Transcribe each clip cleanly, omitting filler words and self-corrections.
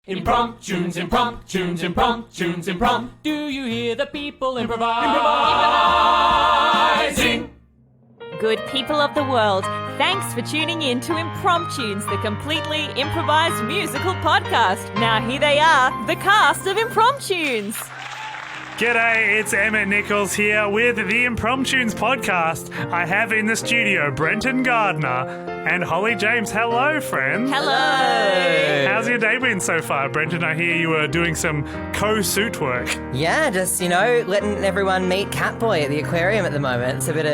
Impromptunes, impromptunes, impromptunes, imprompt. Do you hear the people improvising? Good people of the world, thanks for tuning in to Impromptunes, the completely improvised musical podcast. Now here they are, the cast of Impromptunes. G'day, it's Emmet Nichols here with the Impromptunes podcast. I have in the studio Brenton, Gardiner, and Hollie James. Hello, friends. Hello. How's your day been so far, Brenton? I hear you were doing some co-suit work. Yeah, just, letting everyone meet Catboy at the aquarium at the moment. It's a bit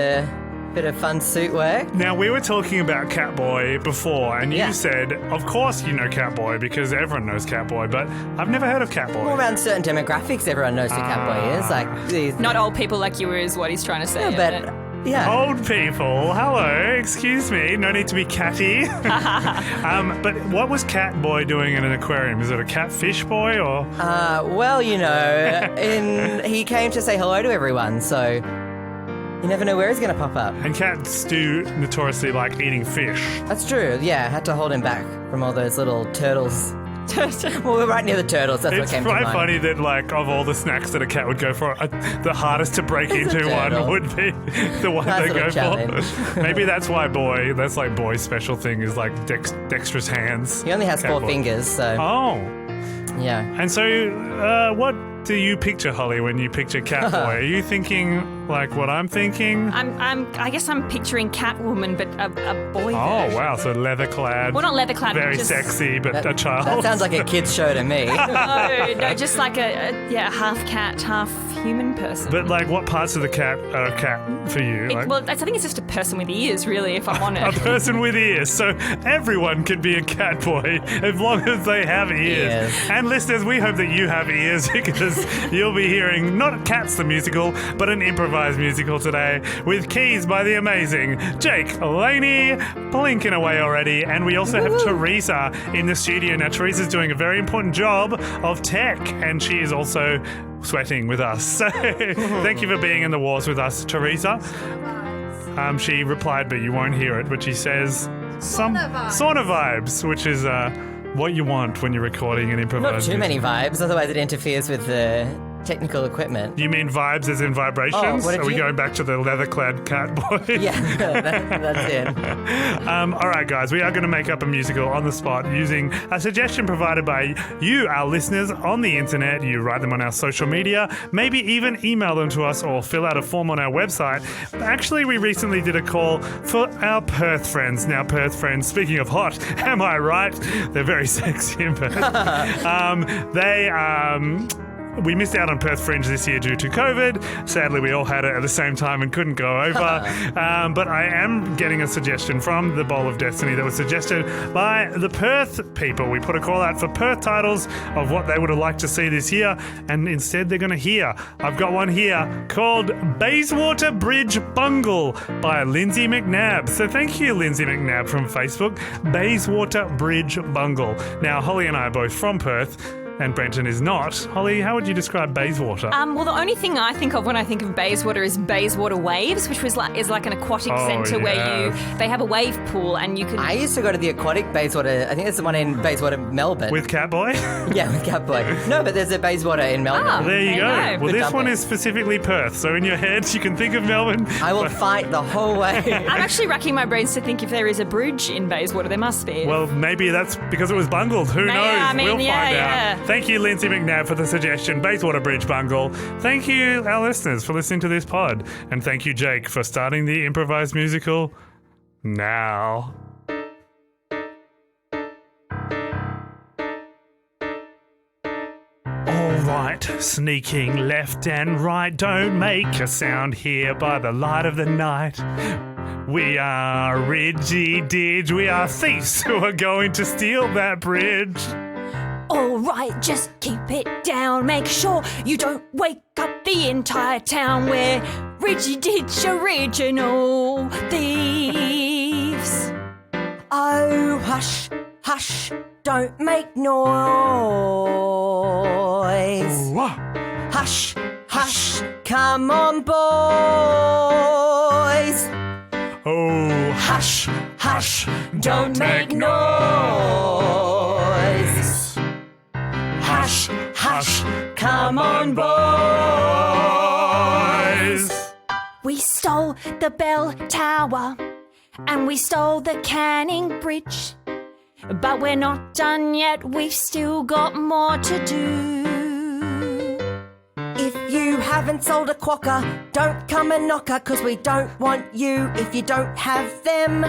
of fun suit work. Now, we were talking about Catboy before, and you said, of course you know Catboy, because everyone knows Catboy, but I've never heard of Catboy. Well, around certain demographics, everyone knows who Catboy is. Like these... Not old people like you is what he's trying to say. No, but... Yeah. Old people, hello, excuse me, no need to be catty. But what was Catboy doing in an aquarium? Is it a catfish boy or? He came to say hello to everyone, so you never know where he's going to pop up. And cats do notoriously like eating fish. That's true, yeah, I had to hold him back from all those little turtles. Well, we're right near the turtles, that's what came to mind. It's quite funny that, like, of all the snacks that a cat would go for, the hardest to break into one would be the one nice they go challenge. for. Maybe that's why that's like Boy's special thing is like dexterous hands. He only has Cat 4 boy. fingers, so... Oh. Yeah. And so, what do you picture, Hollie, when you picture Catboy? Are you thinking like what I'm thinking? I guess I'm picturing Catwoman, but a boy version. Oh, wow, so leather-clad. Well, not leather-clad, very but just... sexy, but a child. That sounds like a kid's show to me. No, just like a half cat, half human person. But, like, what parts of the cat are a cat for you? I think it's just a person with ears, really, if I'm honest. A person with ears. So everyone can be a cat boy as long as they have ears. Yes. And listeners, we hope that you have ears because you'll be hearing not Cats the musical, but an improvised musical today with keys by the amazing Jake, Leaney, blinking away already. And we also have Teresa in the studio. Now, Teresa's doing a very important job of tech, and she is also sweating with us. So thank you for being in the wars with us, Teresa. She replied, but you won't hear it, but she says sauna vibes, which is what you want when you're recording an improvised Not too many vibes, otherwise it interferes with the technical equipment. You mean vibes as in vibrations? Are we going back to the leather-clad cat boy? Yeah, that's it. All right, guys, we are going to make up a musical on the spot using a suggestion provided by you, our listeners, on the internet. You write them on our social media, maybe even email them to us or fill out a form on our website. Actually, we recently did a call for our Perth friends. Now, Perth friends, speaking of hot, am I right? They're very sexy in Perth. We missed out on Perth Fringe this year due to COVID. Sadly, we all had it at the same time and couldn't go over. But I am getting a suggestion from the Bowl of Destiny that was suggested by the Perth people. We put a call out for Perth titles of what they would have liked to see this year, and instead they're going to hear. I've got one here called Bayswater Bridge Bungle by Lindsay McNab. So thank you, Lindsay McNab from Facebook. Bayswater Bridge Bungle. Now, Hollie and I are both from Perth, and Brenton is not. Hollie, how would you describe Bayswater? Well, the only thing I think of when I think of Bayswater is Bayswater Waves, which is like an aquatic centre where they have a wave pool and you can... I used to go to the aquatic Bayswater. I think there's the one in Bayswater, Melbourne. With Catboy? Yeah, with Catboy. No, but there's a Bayswater in Melbourne. Oh, There you go. Well, With this Dumplings. one is specifically Perth, so in your head you can think of Melbourne. I will fight the whole way. I'm actually racking my brains to think if there is a bridge in Bayswater. There must be. Well, maybe that's because it was bungled. Who knows? We'll find out. Thank you, Lindsay McNab, for the suggestion. Bayswater Bridge Bungle. Thank you, our listeners, for listening to this pod. And thank you, Jake, for starting the improvised musical now. All right, sneaking left and right, don't make a sound here by the light of the night. We are Ridgy Didge, we are thieves who are going to steal that bridge. All right, just keep it down. Make sure you don't wake up the entire town. We're Ridgy Didge original thieves. Oh, hush, hush, don't make noise. Hush, hush, come on, boys. Oh, Hush, hush, don't make noise. Hush, hush, come on, boys. We stole the bell tower and we stole the Canning Bridge. But we're not done yet, we've still got more to do. If you haven't sold a quokka, don't come and knock her, 'cause we don't want you if you don't have them.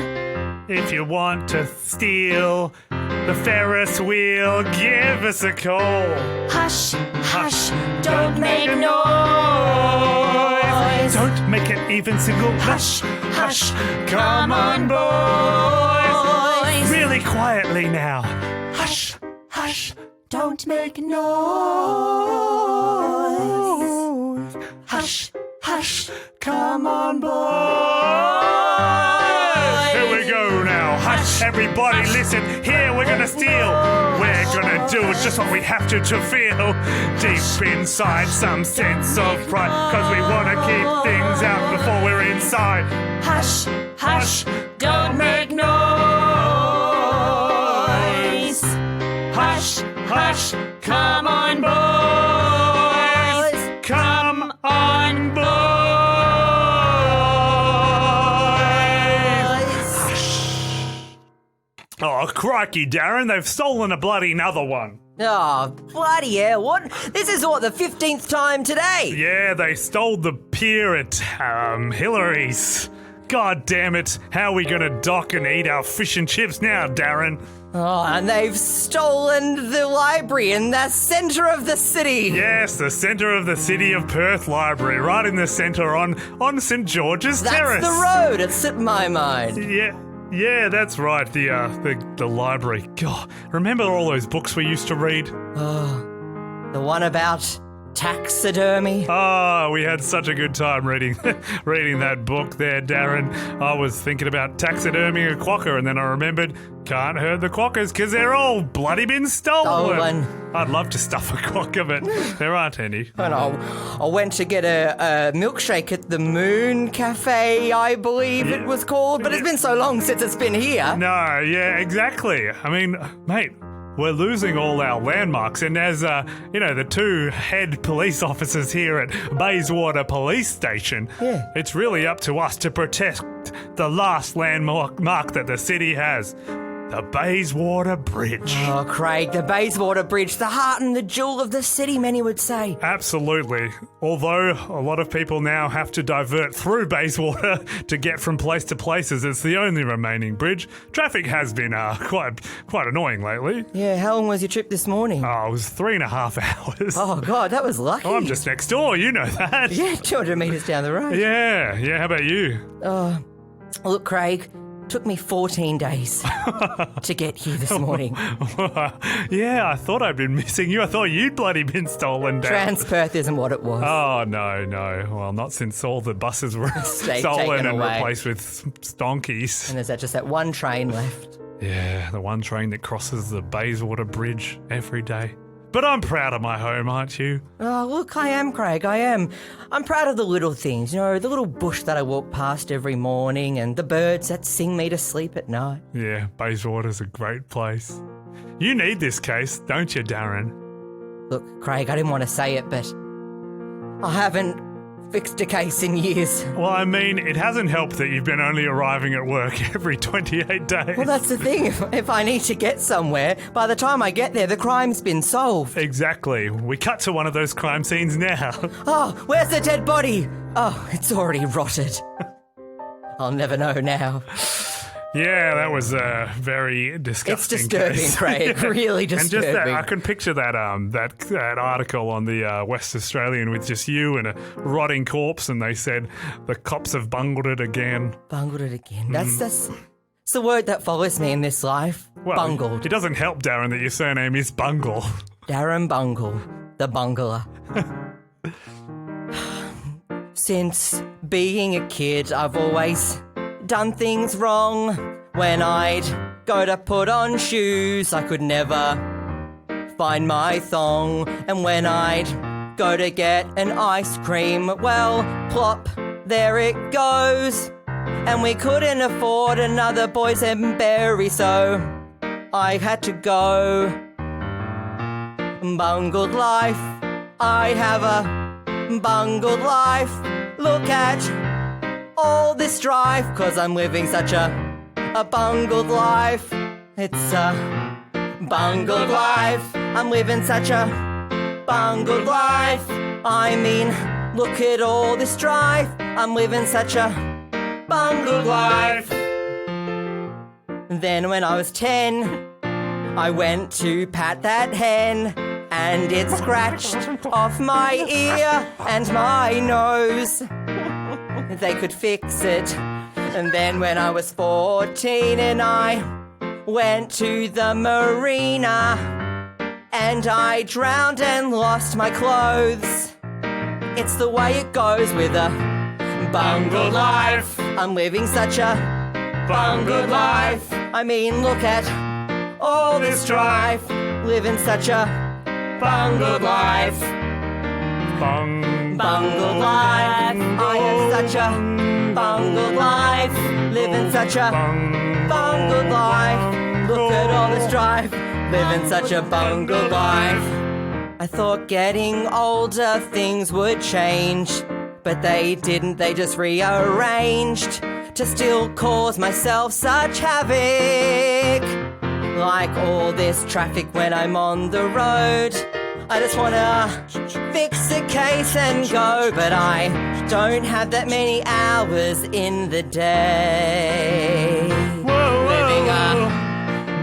If you want to steal the Ferris wheel, give us a call. Hush, hush, don't make noise. Don't make it even single. Hush, hush, come on, boys. Really quietly now. Hush, hush, don't make noise. Hush, hush, come on, boys. Here we go now. Hush, everybody, listen. Here we're gonna steal. We're gonna do just what we have to feel deep inside some sense of pride, 'cause we wanna keep things out before we're inside. hush, hush, don't make noise. Hush, hush, come on, boys. Come on, boys. Oh, crikey, Darren, they've stolen a bloody another one. Oh, bloody hell. What? This is what, the 15th time today? Yeah, they stole the pier at Hillary's. God damn it. How are we going to dock and eat our fish and chips now, Darren? Oh, and they've stolen the library in the centre of the city. Yes, the centre of the City of Perth Library, right in the centre on St George's Terrace. That's the road, it slipped my mind. Yeah, that's right. The library. God, remember all those books we used to read? The one about taxidermy. Oh, we had such a good time reading that book there, Darren. I was thinking about taxiderming a quokka, and then I remembered can't hurt the quokkas because they're all bloody been stolen. I'd love to stuff a quokka, but there aren't any. And I went to get a milkshake at the Moon Cafe, I believe it was called, but it's been so long since it's been here. No, yeah, exactly. I mean, mate, we're losing all our landmarks, and as, the two head police officers here at Bayswater Police Station, it's really up to us to protect the last landmark that the city has. The Bayswater Bridge. Oh, Craig, the Bayswater Bridge, the heart and the jewel of the city, many would say. Absolutely. Although a lot of people now have to divert through Bayswater to get from place to place, as it's the only remaining bridge. Traffic has been quite annoying lately. Yeah, how long was your trip this morning? Oh, it was 3.5 hours. Oh, God, that was lucky. I'm just next door, you know that. Yeah, 200 metres down the road. Yeah, how about you? Look, Craig, took me 14 days to get here this morning. Yeah, I thought I'd been missing you. I thought you'd bloody been stolen down. Transperth isn't what it was. Oh, no. Well, not since all the buses were stolen and replaced with stonkies. And there's just that one train left. Yeah, the one train that crosses the Bayswater Bridge every day. But I'm proud of my home, aren't you? Oh, look, I am, Craig, I am. I'm proud of the little things, the little bush that I walk past every morning and the birds that sing me to sleep at night. Yeah, Bayswater's a great place. You need this case, don't you, Darren? Look, Craig, I didn't want to say it, but I haven't fixed a case in years. Well, I mean, it hasn't helped that you've been only arriving at work every 28 days. Well, that's the thing. If I need to get somewhere, by the time I get there, the crime's been solved. Exactly. We cut to one of those crime scenes now. Oh, where's the dead body? Oh, it's already rotted. I'll never know now. Yeah, that was very disgusting. It's disturbing, case. Craig. Really disturbing. And just that, I can picture that that article on the West Australian with just you and a rotting corpse, and they said the cops have bungled it again. Bungled it again. That's the word that follows me in this life. Well, bungled. It doesn't help, Darren, that your surname is Bungle. Darren Bungle, the bungler. Since being a kid, I've always done things wrong. When I'd go to put on shoes, I could never find my thong. And when I'd go to get an ice cream, well, plop, there it goes. And we couldn't afford another boysenberry, so I had to go bungled life. I have a bungled life. Look at all this strife, 'cause I'm living such a bungled life. It's a bungled life. I'm living such a bungled life. I mean, look at all this strife. I'm living such a bungled life. Then when I was 10, I went to pat that hen, and it scratched off my ear and my nose. They could fix it. And then when I was 14 and I went to the marina, and I drowned and lost my clothes. It's the way it goes with a bungled life. I'm living such a bungled life. I mean, look at all this strife. Living such a bungled life. Bungled life. I have such a bungled life. Living such a bungled life. Look at all the strife. Living such a bungled life. I thought getting older things would change, but they didn't. They just rearranged to still cause myself such havoc. Like all this traffic when I'm on the road. I just wanna fix a case and go, but I don't have that many hours in the day. Whoa, Living a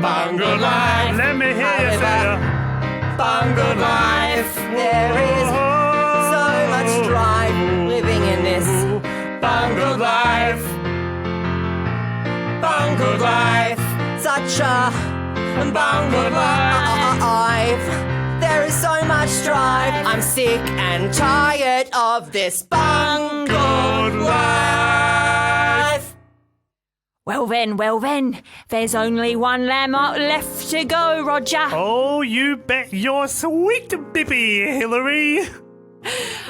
bungled life. Let me hear you say it. Bungled life. There is so much strife living in this bungled life. Bungled life. Such a bungled life. There is so much strife. I'm sick and tired of this bungled life. Well then, there's only one lamb left to go, Roger. Oh, you bet your sweet bippy, Hillary.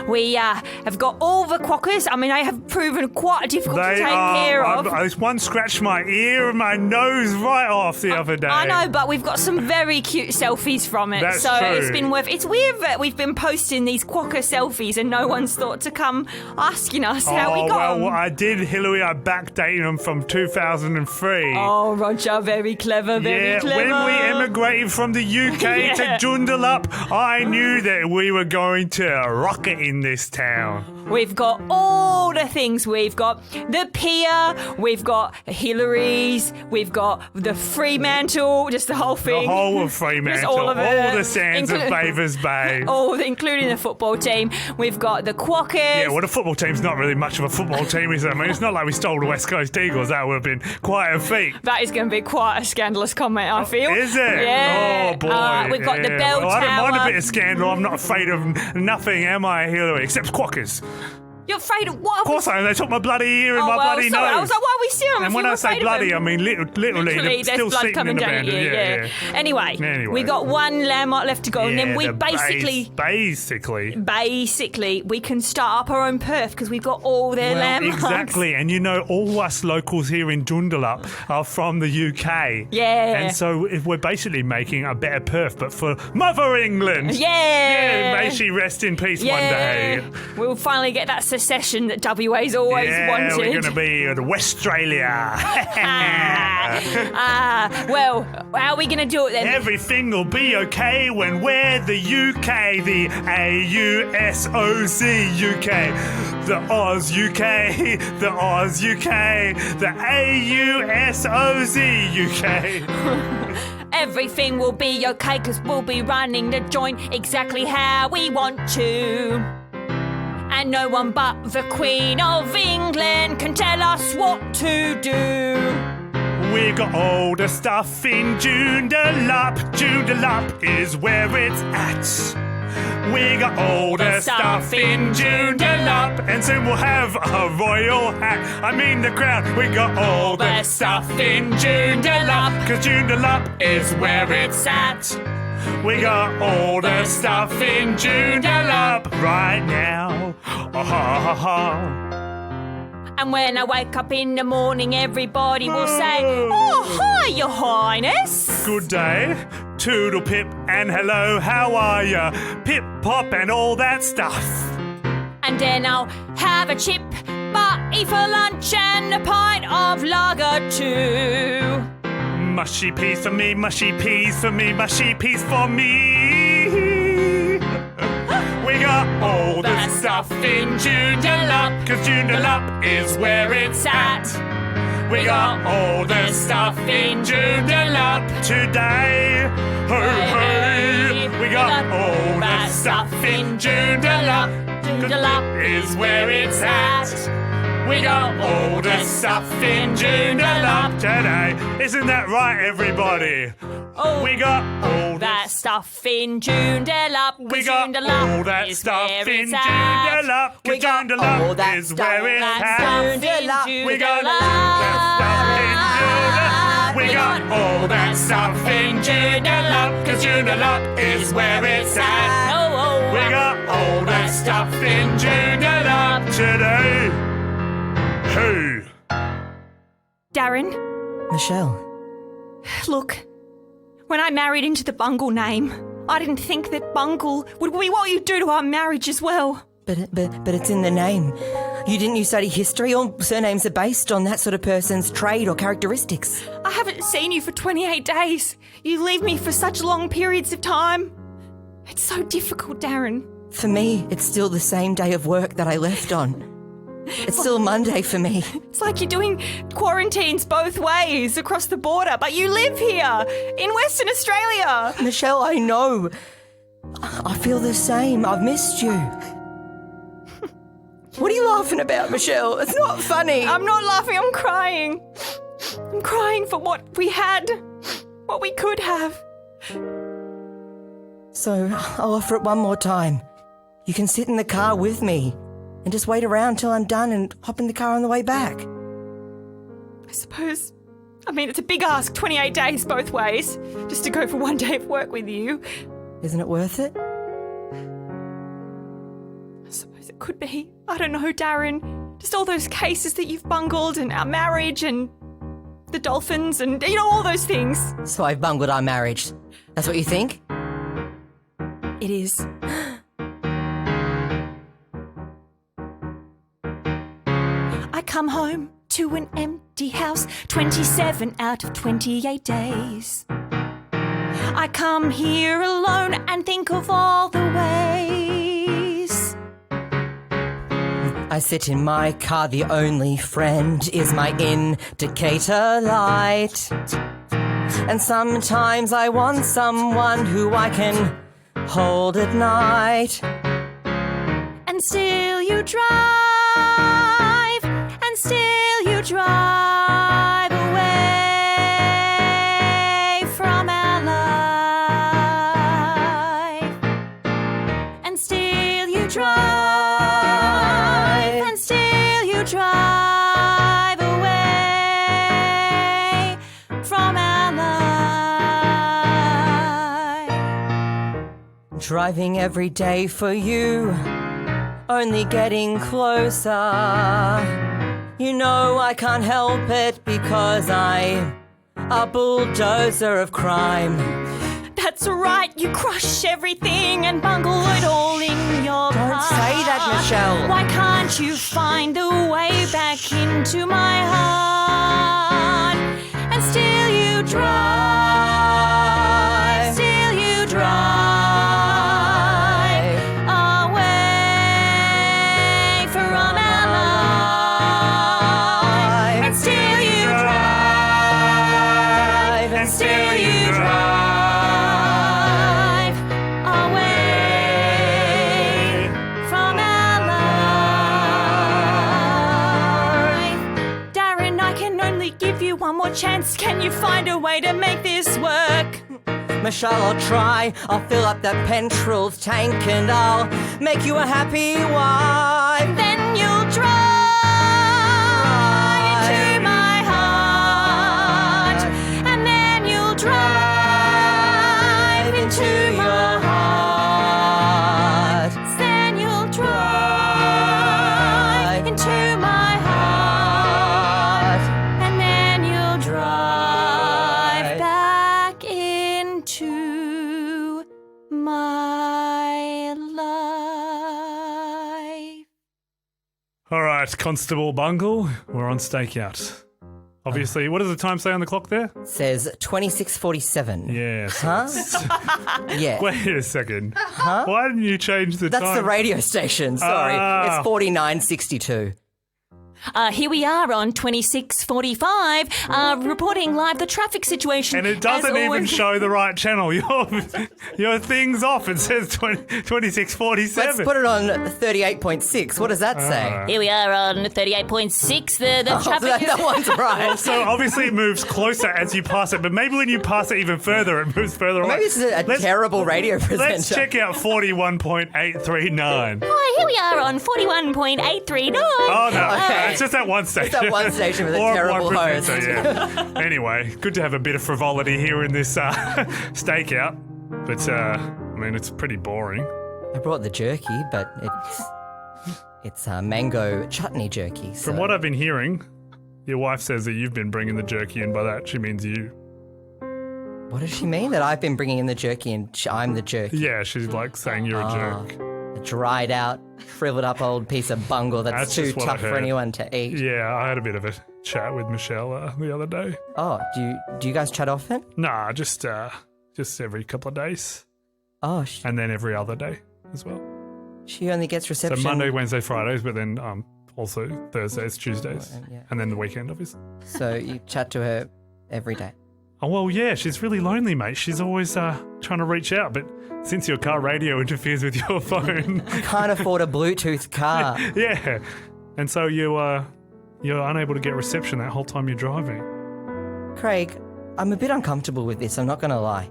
We have got all the quackers. I mean, they have proven quite difficult to take care of. One scratched my ear and my nose right off the other day. I know, but we've got some very cute selfies from it. That's so true. It's been worth. It's weird that we've been posting these quacker selfies and no one's thought to come asking us how we got well, them. what I did, Hillary, I backdated them from 2003. Oh, Roger, very clever, very clever. When we emigrated from the UK to Joondalup, I knew that we were going to rock it in this town. We've got all the things. We've got the pier, we've got Hillary's, we've got the Fremantle, just the whole thing. The whole of Fremantle, Just all of it. all the sands of Bavers Bay. All, including the football team. We've got the Quackers. Yeah, well, the football team's not really much of a football team, is it? I mean, it's not like we stole the West Coast Eagles. That would have been quite a feat. That is going to be quite a scandalous comment, I feel. Is it? Yeah. Oh, boy. We've got the bell well, I don't mind a tower. bit of scandal. I'm not afraid of nothing, am I, Hillary? Except quackers. You're afraid of what? Of course I am. They took my bloody ear and my bloody sorry. nose. I was like, why are we seeing And when I say bloody, I mean literally there's still blood sitting coming in the down band. at you, yeah. Anyway, we got one landmark left to go, and then we basically we can start up our own perf because we've got all their landmarks. Exactly, and you know, all us locals here in Joondalup are from the UK. Yeah. And so if we're basically making a better perf, but for Mother England. Yeah. May she rest in peace one day. We'll finally get that secession that WA's always wanted. We're going to be in Westralia. Well, how are we going to do it then? Everything will be okay when we're the UK, the AUSOC UK, the Oz UK, the Oz UK, the AUSOZ UK. Everything will be okay because we'll be running the joint exactly how we want to. And no one but the Queen of England can tell us what to do. We got all the stuff in Joondalup. Joondalup is where it's at. We got all the stuff in Joondalup, and soon we'll have a royal hat. I mean the crown. We got all the stuff in Joondalup, 'cause Joondalup is where it's at. We got all the stuff in Joondalup right now. And when I wake up in the morning, everybody will say, "Oh, hi, Your Highness." Good day toodle pip and hello, how are ya? Pip pop and all that stuff. And then I'll have a chip butty for lunch and a pint of lager too. Mushy peas for me, mushy peas for me, mushy peas for me. We got all the stuff in Joondalup, 'cause Joondalup is where it's at. We got all the stuff in Joondalup today. Ho, ho. We got all the stuff in Joondalup. Joondalup is where it's at. We got all the stuff in Joondalup today. Isn't that right, everybody? Oh, We got all that stuff in Joondalup. We got all that stuff in Joondalup. 'Cause Joondalup is where it's at. We got all that stuff in Joondalup. We got all that stuff in Joondalup. 'Cause Joondalup is where it's at. We got all that stuff in Joondalup today. Hey. Darren, Michelle. look, when I married into the Bungle name, I didn't think that Bungle would be what you do to our marriage as well. But it's in the name. Didn't you study history? All surnames are based on that sort of person's trade or characteristics. I haven't seen you for 28 days. You leave me for such long periods of time. It's so difficult, Darren. For me, it's still the same day of work that I left on. It's still Monday for me. It's like you're doing quarantines both ways across the border, but you live here in Western Australia. Michelle, I know. I feel the same. I've missed you. What are you laughing about, Michelle? It's not funny. I'm not laughing, I'm crying. I'm crying for what we had, what we could have. So, I'll offer it one more time. You can sit in the car with me and just wait around till I'm done and hop in the car on the way back. I suppose. I mean, it's a big ask, 28 days both ways, just to go for one day of work with you. Isn't it worth it? I suppose it could be. I don't know, Darren. Just all those cases that you've bungled and our marriage and the dolphins and, you know, all those things. So I've bungled our marriage. That's what you think? It is. I come home to an empty house 27 out of 28 days. I come here alone and think of all the ways. I sit in my car, the only friend is my indicator light. And sometimes I want someone who I can hold at night. And still you drive, and still you drive away from our life. And still you drive, and still you drive away from our life. Driving every day for you, only getting closer. You know I can't help it because I'm a bulldozer of crime. That's right, you crush everything and bungle it all in your Don't car. say that, Michelle. Why can't you find the way back into my heart? And still you drive, still you drive away from our life. And still you drive, and still you drive away from our life. Darren, I can only give you one more chance. Can you find a way to make this work? Michelle, I'll try. I'll fill up that petrol tank and I'll make you a happy wife. Then you'll drive into my heart, and then you'll drive into your heart. Then you'll drive into my heart, and then you'll drive back into All right, Constable Bungle, we're on stakeout. Obviously, what does the time say on the clock there? Says 26:47. Yeah. Huh? Yeah. Wait a second. Huh? Why didn't you change the time? That's the radio station, sorry. It's 49:62. Here we are on 26:45, reporting live the traffic situation. And it doesn't As even always- show the right channel. Your thing's off. It says 26:47. Let's put it on 38.6. What does that say? Here we are on 38.6, the Oh, traffic that one's right. So obviously it moves closer as you pass it, but maybe when you pass it even further, it moves further away. Maybe it's a terrible radio presenter. Let's check out 41.839. Hi, here we are on 41.839. Oh, no. Okay. It's just that one station. that one station with a Or terrible one host. presenter, yeah. Anyway, good to have a bit of frivolity here in this stakeout. But, I mean, it's pretty boring. I brought the jerky, but it's mango chutney jerky. So. From what I've been hearing, your wife says that you've been bringing the jerky, and by that she means you. What does she mean? That I've been bringing in the jerky and I'm the jerky? Yeah, she's like saying you're a jerk. A dried out, shriveled up old piece of bungle that's That's too just what I tough for heard. anyone to eat. Yeah, I had a bit of a chat with Michelle the other day. Oh, do you guys chat often? Nah, just every couple of days, Oh, and then every other day as well. she only gets So reception. Monday, Wednesday, Fridays, but then also Thursdays, Tuesdays, Yeah. and then the weekend, obviously. So you chat to her every day. Oh, well, yeah, she's really lonely, mate. She's always trying to reach out, but since your car radio interferes with your phone, Can't afford a Bluetooth car. yeah, and so you're unable to get reception that whole time you're driving. Craig, I'm a bit uncomfortable with this, I'm not going to lie.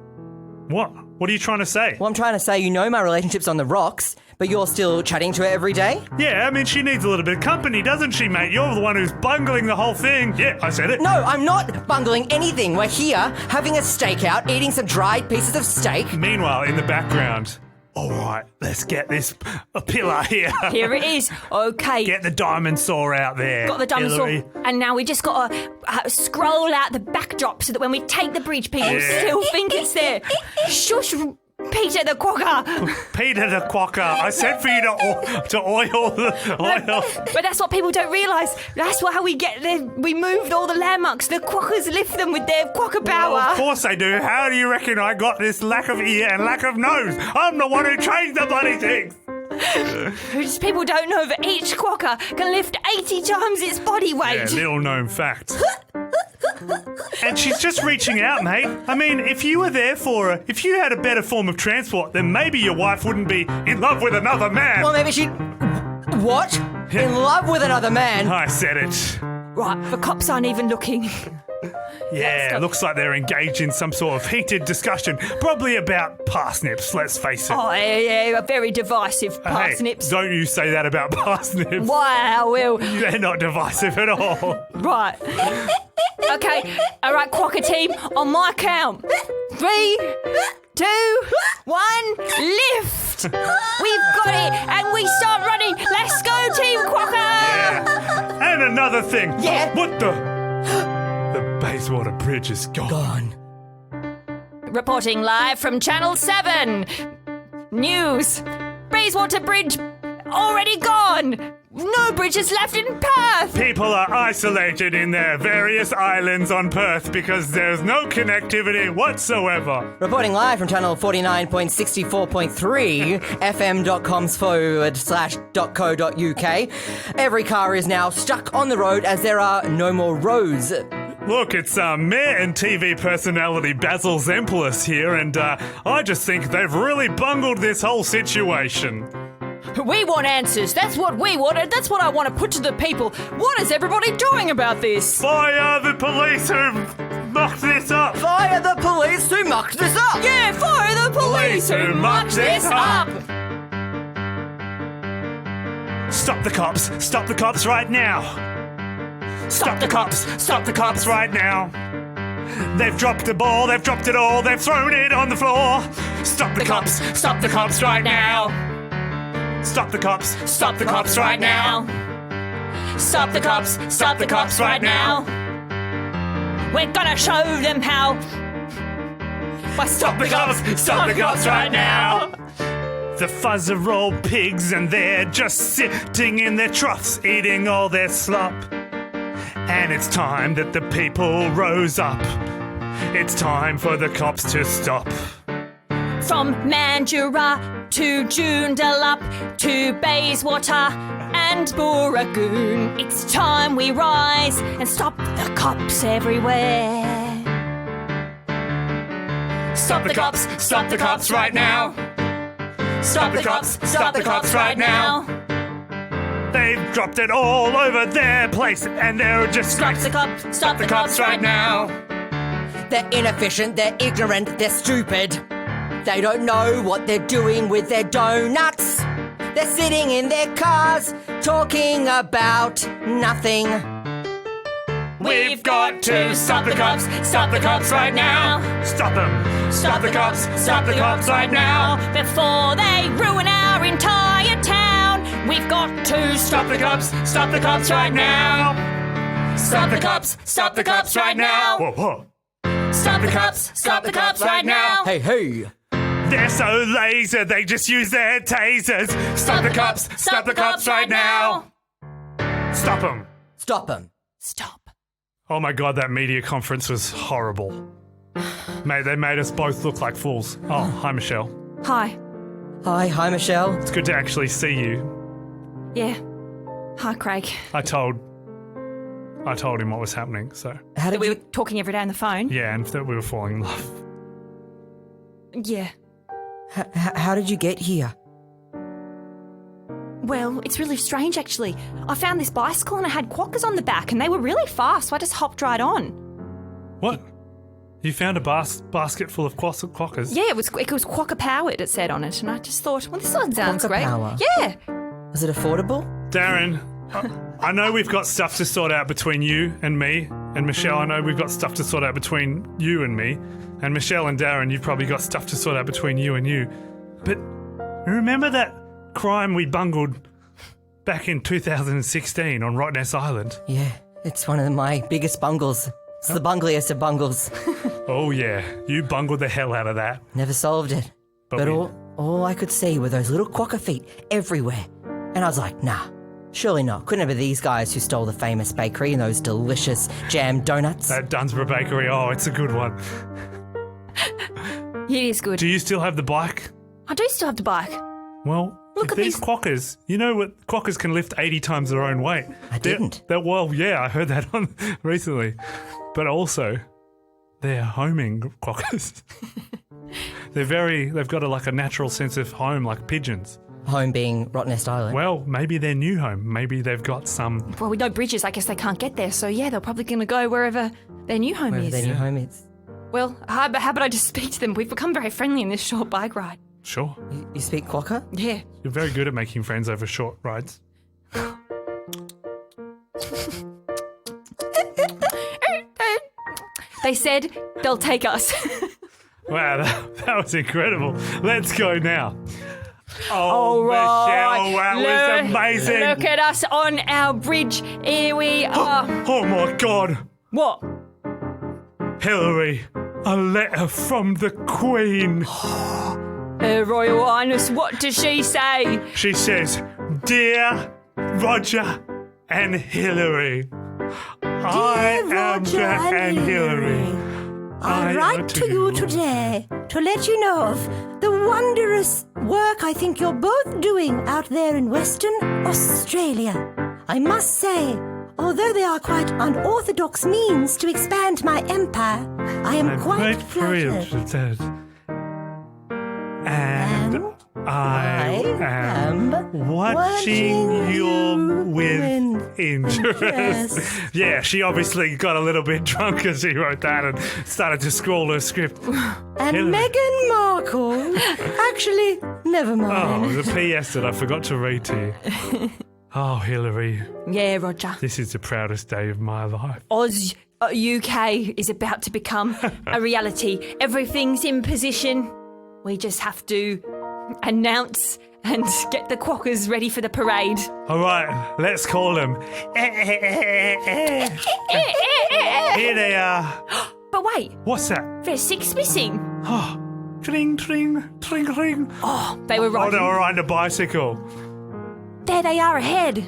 What? What are you trying to say? Well, I'm trying to say, you know my relationship's on the rocks, but you're still chatting to her every day? Yeah, I mean, she needs a little bit of company, doesn't she, mate? You're the one who's bungling the whole thing. Yeah, I said it. No, I'm not bungling anything. We're here having a stakeout, eating some dried pieces of steak. Meanwhile, in the background, all right, let's get this a pillar here. Here it is. Okay. Get the diamond saw out there. Got the diamond saw, Hillary. and now we just got to scroll out the backdrop so that when we take the bridge, people still think it's there. Shush, Peter the Quokka. Peter the Quokka. I said for you to oil the oil. But that's what people don't realise. That's how we get there. We moved all the landmarks. The Quokkas lift them with their Quokka power. Well, of course they do. How do you reckon I got this lack of ear and lack of nose? I'm the one who changed the bloody things. Just people don't know that each Quokka can lift 80 times its body Yeah, weight. little known fact. And she's just reaching out, mate. I mean, if you were there for her, if you had a better form of transport, then maybe your wife wouldn't be in love with another man. Well, maybe she... What? In love with another man? I said it. Right, the cops aren't even looking. Yeah, looks like they're engaged in some sort of heated discussion, probably about parsnips, let's face it. Oh, yeah, very divisive parsnips. Hey, don't you say that about parsnips. Why, I will. They're not divisive at all. Right. Okay, all right, Quokka team, on my count. 3, 2, 1, lift! We've got it, and we start running. Let's go, Team Quokka! Yeah. And another thing. Yeah? What the Bayswater Bridge is gone. Reporting live from Channel 7. News. Bayswater Bridge already gone. No bridges left in Perth. People are isolated in their various islands on Perth because there's no connectivity whatsoever. Reporting live from channel 49.64.3, fm.com/.co.uk. Every car is now stuck on the road as there are no more roads. Look, it's Mayor and TV personality Basil Zempoulos here, and I just think they've really bungled this whole situation. We want answers. That's what we want, and that's what I want to put to the people. What is everybody doing about this? Fire the police who mucked this up! Fire the police who mucked this up! Yeah, fire the police who mucked this up. Stop the cops! Stop the cops right now! Stop the cops! Stop the cops right now! They've dropped the ball, they've dropped it all, they've thrown it on the floor! Stop the cops! Stop the cops right now! Stop the cops! Stop the cops right now! Stop the cops. Stop the cops right now. We're gonna show them how. Why Stop the cops! Stop the cops right now! the fuzz are all pigs and they're just sitting in their troughs eating all their slop. And it's time that the people rose up. It's time for the cops to stop. From Mandurah to Joondalup to Bayswater and Booragoon, it's time we rise and stop the cops everywhere. Stop the cops right now. Stop the cops right now. They've dropped it all over their place and they're just Stop the cops right now. They're inefficient, they're ignorant, they're stupid. They don't know what they're doing with their donuts. They're sitting in their cars, talking about nothing. We've got to stop the cops right now. Stop them. Stop the cops right now. Before they ruin our entire town, we've got to Stop the cops right now. Stop the cops right now. Whoa, whoa. stop the cops right now. Hey. They're so lazy, they just use their tasers. Stop the cops right now. Stop them. Stop them. Stop. Oh my God, that media conference was horrible. Mate, they made us both look like fools. Oh, hi, Michelle. Hi. Hi, Michelle. It's good to actually see you. Yeah. Hi, Craig. I told him what was happening, so... How did We were talking every day on the phone. Yeah, and that we were falling in love. Yeah. How did you get here? Well, it's really strange, actually. I found this bicycle and it had quokkas on the back and they were really fast, so I just hopped right on. What? You found a basket full of quokkas? Yeah, it was quokka powered, it said on it, and I just thought, well, this sounds Quokka great. power? Yeah. Was it affordable? Darren, I know we've got stuff to sort out between you and me, and Michelle, I know we've got stuff to sort out between you and me, and Michelle and Darren, you've probably got stuff to sort out between you and you. But remember that crime we bungled back in 2016 on Rottnest Island? Yeah, it's one of my biggest bungles. It's the bungliest of bungles. Oh yeah, you bungled the hell out of that. Never solved it. But we- all I could see were those little quokka feet everywhere. And I was like, nah, surely not. Couldn't it be these guys who stole the famous bakery and those delicious jam donuts? That Dunsborough Bakery, oh, it's a good one. It is good. Do you still have the bike? I do still have the bike. Well, Look if at these these- quokkas, you know what, quokkas can lift 80 times their own weight. I didn't. Well, yeah, I heard that on recently. But also, they're homing quokkas. They've got a natural sense of home, like pigeons. Home being Rottnest Island. Well, maybe their new home. Maybe they've got some... Well, with no bridges, I guess they can't get there, so yeah, they're probably going to go wherever their new home Wherever is. their new home is. Well, how about I just speak to them? We've become very friendly in this short bike ride. Sure. You speak quokka? Yeah. You're very good at making friends over short rides. They said they'll take us. Wow, that was incredible. Let's go now. All right. Michelle, that was amazing. Look at us on our bridge. Here we are. Oh my God. What? Hillary, a letter from the Queen. Her Royal Highness, what does she say? She says, Dear Roger and Hillary, I am Roger Jack and and Hillary. I write to you today to let you know of the wondrous work I think you're both doing out there in Western Australia. I must say, although they are quite unorthodox means to expand my empire, I am I'm quite flattered. And I am watching watching you you with with interest. interest. Yeah, she obviously got a little bit drunk as she wrote that and started to scrawl her script. And Hillary. Meghan Markle. Actually, never Oh, mind. the PS that I forgot to read to you. Oh, Hillary, Yeah, Roger. this is the proudest day of my life. Oz UK is about to become a reality. Everything's in position. We just have to announce and get the quokkas ready for the parade. All right, let's call them. Here they are. But wait, What's that? there's 6 missing. Oh, Tring, tring, tring, tring. Oh, they were Oh, riding. they were riding a bicycle. There they are ahead.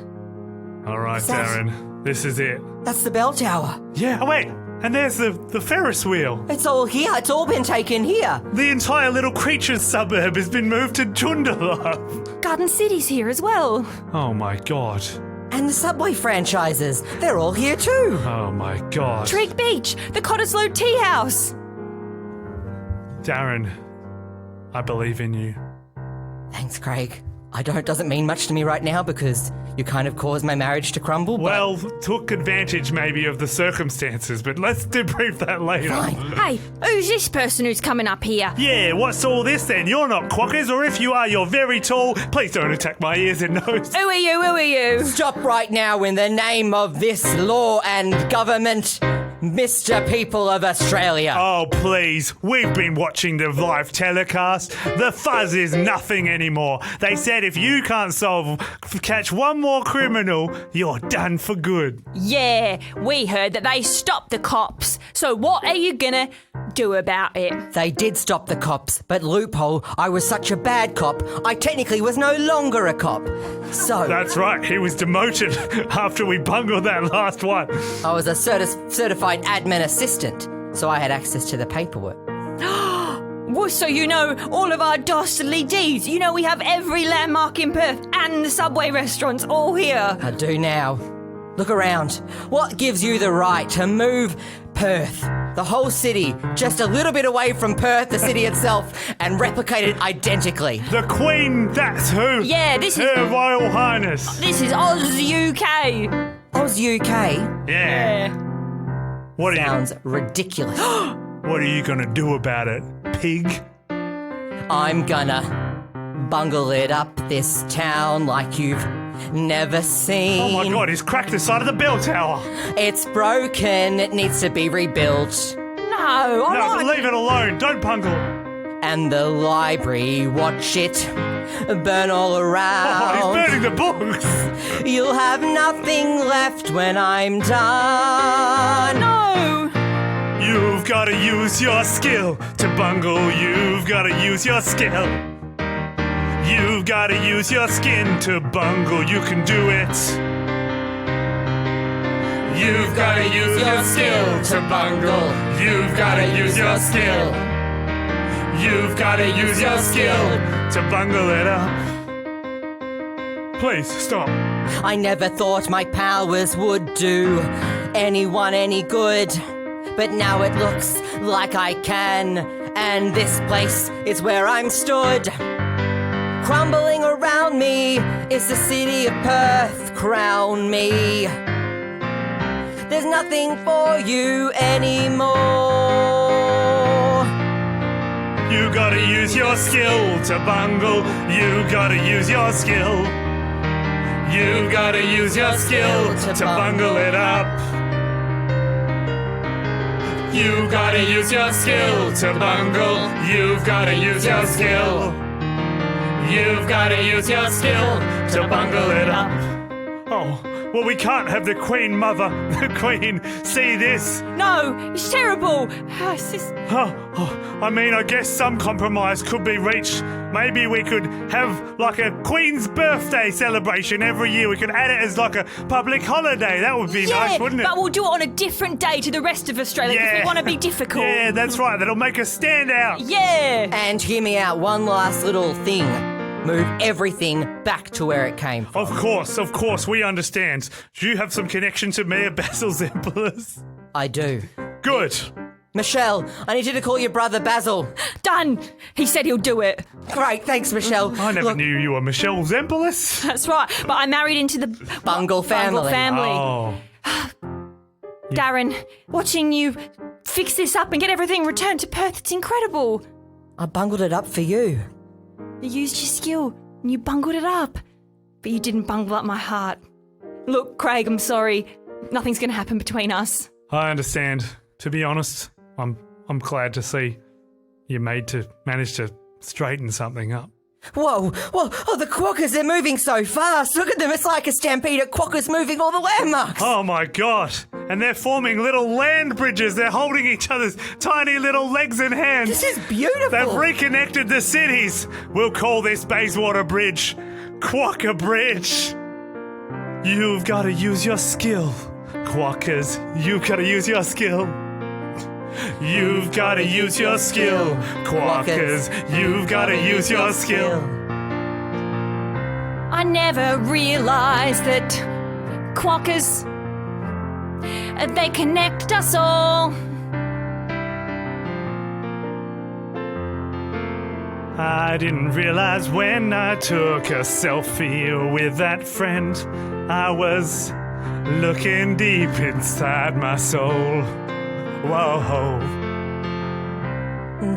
All right, that- Darren. This is it. That's the bell tower. Yeah, oh, wait. And there's the Ferris wheel. It's all here. It's all been taken here. The entire Little Creatures suburb has been moved to Joondalup. Garden City's here as well. Oh, my God. And the Subway franchises. They're all here too. Oh, my God. Trig Beach, the Cottesloe Tea House. Darren, I believe in you. Thanks, Craig. Doesn't mean much to me right now because you kind of caused my marriage to crumble. But Well, took advantage maybe of the circumstances, but let's debrief that later. fine. Hey, who's this person who's coming up here? Yeah, what's all this then? You're not quackers, or if you are, you're very tall. Please don't attack my ears and nose. Who are you? Who are you? Stop right now in the name of this law and government, Mr. People of Australia. Oh, please. We've been watching the live telecast. The fuzz is nothing anymore. They said if you can't catch one more criminal, you're done for good. Yeah, we heard that they stopped the cops. So what are you gonna do about it? They did stop the cops, but loophole, I was such a bad cop, I technically was no longer a cop. So, That's right. He was demoted after we bungled that last one. I was a certified admin assistant, so I had access to the paperwork. Well, so you know all of our dastardly deeds. You know we have every landmark in Perth and the Subway restaurants all here. I do now. Look around. What gives you the right to move Perth, the whole city, just a little bit away from Perth, the city itself, and replicate it identically? The Queen, that's who. Yeah, this is- Her Royal Highness. This is Oz UK. Oz UK Yeah. What sounds ridiculous. What are you gonna do about it, pig? I'm gonna bungle it up this town like you've never seen. Oh my God, he's cracked the side of the bell tower. It's broken, it needs to be rebuilt. No, I No, like leave it alone. Don't bungle. And the library, watch it burn all Oh, around. he's burning the books. You'll have nothing left when I'm done. No. You've got to use your skill to bungle. You've got to use your skill. You've got to use your skin to bungle. You can do it. You've got to use your skill to bungle. You've got to use your skill. You've got to use your skill to bungle it up. Please stop. I never thought my powers would do anyone any good, but now it looks like I can, and this place is where I'm stood. Crumbling around me is the city of Perth, crown me. There's nothing for you anymore. You gotta use your skill to bungle. You gotta use your skill. You gotta use your skill to bungle it up. You gotta use your skill to bungle. You've gotta use your skill. You've gotta use your skill to bungle it up. Oh, well, we can't have the Queen Mother, the Queen, see this. No, it's terrible. It's just- I mean, I guess some compromise could be reached. Maybe we could have like a Queen's birthday celebration every year. We could add it as like a public holiday. That would be nice, wouldn't it? But we'll do it on a different day to the rest of Australia because we want to be difficult. Yeah, that's right. That'll make us stand out. Yeah. And hear me out, one last little thing. Move everything back to where it came from. Of course, we understand. Do you have some connection to Mayor Basil's Emperors? I do. Good. Michelle, I need you to call your brother Basil. Done. He said he'll do it. Great, thanks, Michelle. I never Look, knew you were Michelle Zempolis. That's right. But I married into the Bungle family. Oh. Darren, watching you fix this up and get everything returned to Perth, it's incredible. I bungled it up for you. You used your skill and you bungled it up. But you didn't bungle up my heart. Look, Craig, I'm sorry. Nothing's going to happen between us. I understand. To be honest, I'm glad to see you managed to straighten something up. Whoa, oh, the quokkas, they're moving so fast. Look at them, it's like a stampede of quokkas moving all the landmarks. Oh my god. And they're forming little land bridges. They're holding each other's tiny little legs and hands. This is beautiful. They've reconnected the cities. We'll call this Bayswater Bridge Quokka Bridge. You've got to use your skill. Quokkas, you've got to use your skill. You've got to use your skill. Quokkas, you've got to use your skill. I never realised that quokkas, they connect us all. I didn't realize when I took a selfie with that friend, I was looking deep inside my soul. Whoa.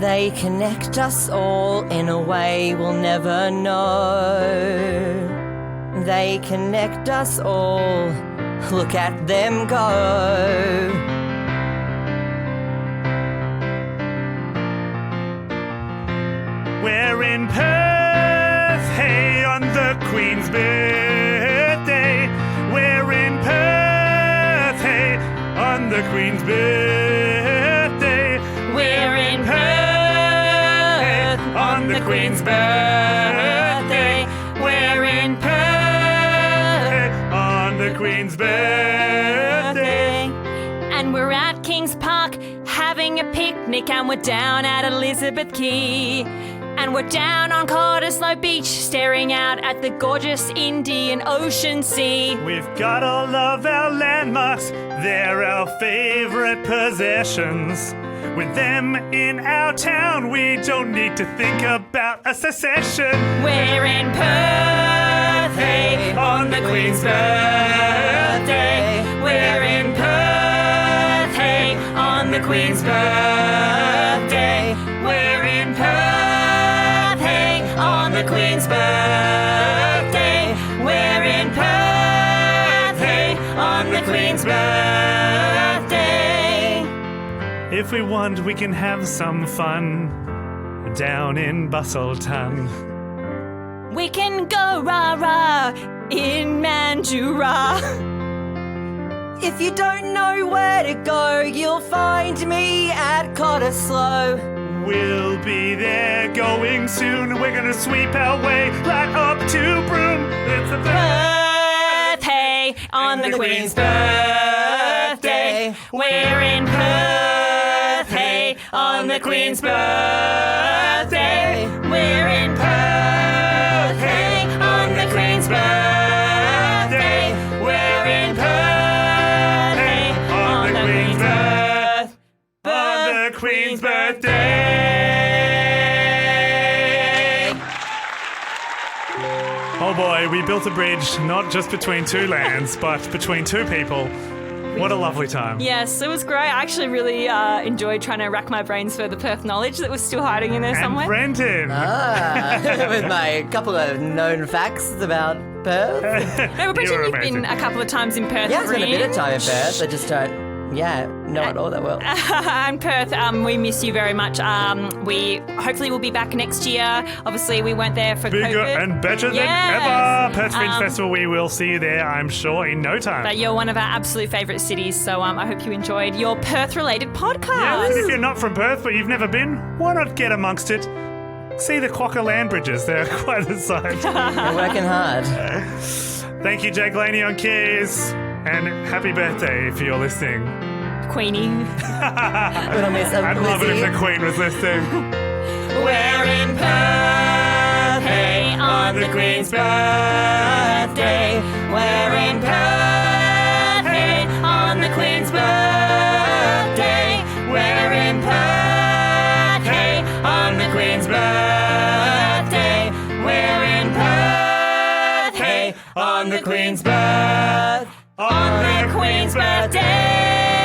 They connect us all in a way we'll never know. They connect us all. Look at them go. We're in Perth, hey, on the Queen's birthday. We're in Perth, hey, on the Queen's birthday. We're in Perth on the Queen's birthday. We're in Perth On the Queen's birthday. and we're at Kings Park having a picnic, and we're down at Elizabeth Quay, and we're down on Cottesloe Beach staring out at the gorgeous Indian Ocean Sea. We've got all of our landmarks, they're our favourite possessions. With them in our town, we don't need to think about a secession. We're in Perth, hey, On the Queen's birthday. We're in Perth, hey, on the Queen's birthday. We're in Perth, hey, on the Queen's birthday. We're in Perth, hey, on the Queen's birthday. If we want, we can have some fun down in Bustleton. We can go rah-rah in Mandurah. If you don't know where to go, you'll find me at Cottesloe. We'll be there going soon. We're gonna sweep our way right up to Broome. It's a Perth, hey, on the Queen's birthday. We're in Perth, hey, on the Queen's birthday. We're in Perth, hey, on the Queen's birthday. We're in Perth, hey, on the Queen's birthday. on the Queen's birthday. Oh boy, we built a bridge not just between two lands, but between two people. What a lovely time. Yes, it was great. I actually really enjoyed trying to rack my brains for the Perth knowledge that was still hiding in there And somewhere. Brenton. With my couple of known facts about Perth. No, but Brenton, You're you've amazing. been a couple of times in Perth. Yeah, I spent a bit of time in Fringe. Perth. I just don't, know it all that well. And Perth, we miss you very much. We hopefully will be back next year. Obviously, we weren't there for Bigger COVID. and better than Yes. ever. Perth Fringe Festival, we will see you there, I'm sure, in no time. But you're one of our absolute favourite cities, so I hope you enjoyed your Perth-related Yeah, podcast. and if you're not from Perth but you've never been, why not get amongst it? See the Quokka land bridges, they're quite a sight. We're working hard. Thank you, Jake Leaney on keys, and happy birthday if you're listening. Queenie. Little Miss I'd love it if Lizzie. the Queen was listening. We're in Perth, hey, on the Queen's birthday. We're in Perth, hey, on the Queen's birthday. We're in Perth, hey, on the Queen's birthday. We're in Perth, hey, on the Queen's birthday. On the Queen's birthday.